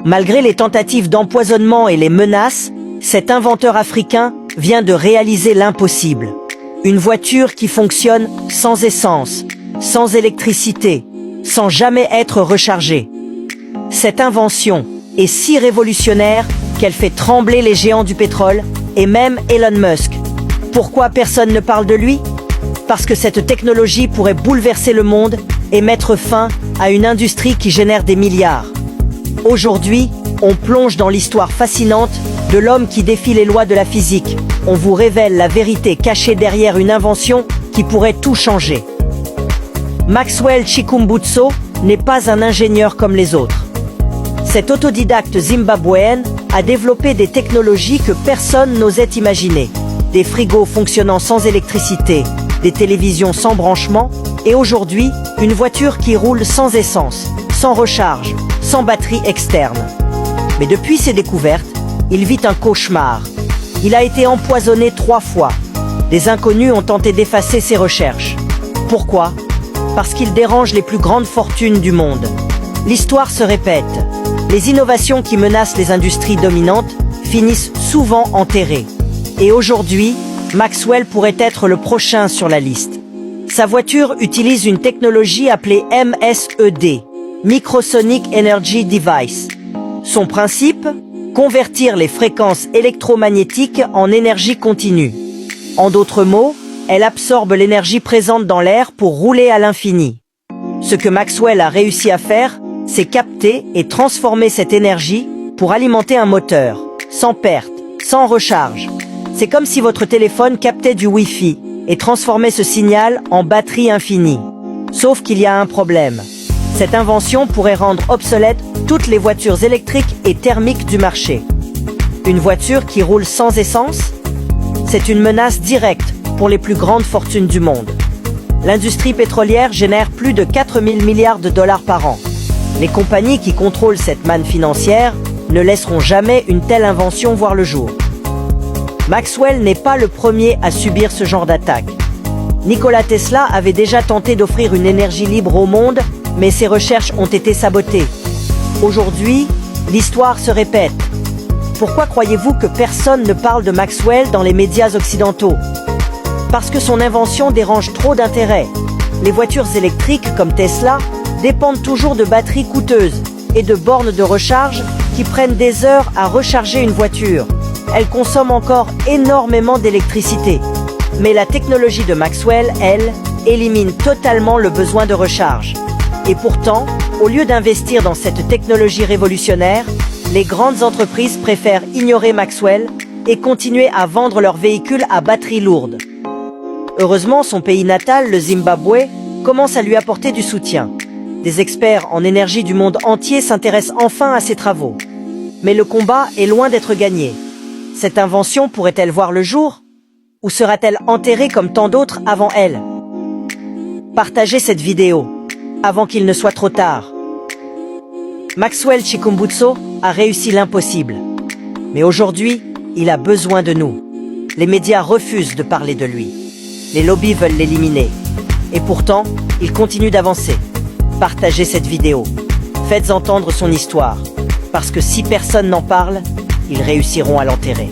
Malgré les tentatives d'empoisonnement et les menaces, cet inventeur africain vient de réaliser l'impossible. Une voiture qui fonctionne sans essence, sans électricité, sans jamais être rechargée. Cette invention est si révolutionnaire qu'elle fait trembler les géants du pétrole et même Elon Musk. Pourquoi personne ne parle de lui? Parce que cette technologie pourrait bouleverser le monde et mettre fin à une industrie qui génère des milliards. Aujourd'hui, on plonge dans l'histoire fascinante de l'homme qui défie les lois de la physique. On vous révèle la vérité cachée derrière une invention qui pourrait tout changer. Maxwell Chikumbutso n'est pas un ingénieur comme les autres. Cet autodidacte zimbabwéen a développé des technologies que personne n'osait imaginer. Des frigos fonctionnant sans électricité, des télévisions sans branchement, et aujourd'hui, une voiture qui roule sans essence, sans recharge, sans batterie externe. Mais depuis ses découvertes, il vit un cauchemar. Il a été empoisonné 3 fois. Des inconnus ont tenté d'effacer ses recherches. Pourquoi? Parce qu'il dérange les plus grandes fortunes du monde. L'histoire se répète. Les innovations qui menacent les industries dominantes finissent souvent enterrées. Et aujourd'hui, Maxwell pourrait être le prochain sur la liste. Sa voiture utilise une technologie appelée MSED, Microsonic Energy Device. Son principe? Convertir les fréquences électromagnétiques en énergie continue. En d'autres mots, elle absorbe l'énergie présente dans l'air pour rouler à l'infini. Ce que Maxwell a réussi à faire, c'est capter et transformer cette énergie pour alimenter un moteur, sans perte, sans recharge. C'est comme si votre téléphone captait du Wi-Fi et transformait ce signal en batterie infinie. Sauf qu'il y a un problème. Cette invention pourrait rendre obsolètes toutes les voitures électriques et thermiques du marché. Une voiture qui roule sans essence? C'est une menace directe pour les plus grandes fortunes du monde. L'industrie pétrolière génère plus de 4 000 milliards de dollars par an. Les compagnies qui contrôlent cette manne financière ne laisseront jamais une telle invention voir le jour. Maxwell n'est pas le premier à subir ce genre d'attaque. Nikola Tesla avait déjà tenté d'offrir une énergie libre au monde, mais ses recherches ont été sabotées. Aujourd'hui, l'histoire se répète. Pourquoi croyez-vous que personne ne parle de Maxwell dans les médias occidentaux? Parce que son invention dérange trop d'intérêt. Les voitures électriques comme Tesla dépendent toujours de batteries coûteuses et de bornes de recharge qui prennent des heures à recharger une voiture. Elles consomment encore énormément d'électricité. Mais la technologie de Maxwell, elle, élimine totalement le besoin de recharge. Et pourtant, au lieu d'investir dans cette technologie révolutionnaire, les grandes entreprises préfèrent ignorer Maxwell et continuer à vendre leurs véhicules à batterie lourde. Heureusement, son pays natal, le Zimbabwe, commence à lui apporter du soutien. Des experts en énergie du monde entier s'intéressent enfin à ses travaux. Mais le combat est loin d'être gagné. Cette invention pourrait-elle voir le jour? Ou sera-t-elle enterrée comme tant d'autres avant elle? Partagez cette vidéo, avant qu'il ne soit trop tard. Maxwell Chikumbutso a réussi l'impossible. Mais aujourd'hui, il a besoin de nous. Les médias refusent de parler de lui. Les lobbies veulent l'éliminer. Et pourtant, il continue d'avancer. Partagez cette vidéo. Faites entendre son histoire. Parce que si personne n'en parle, ils réussiront à l'enterrer.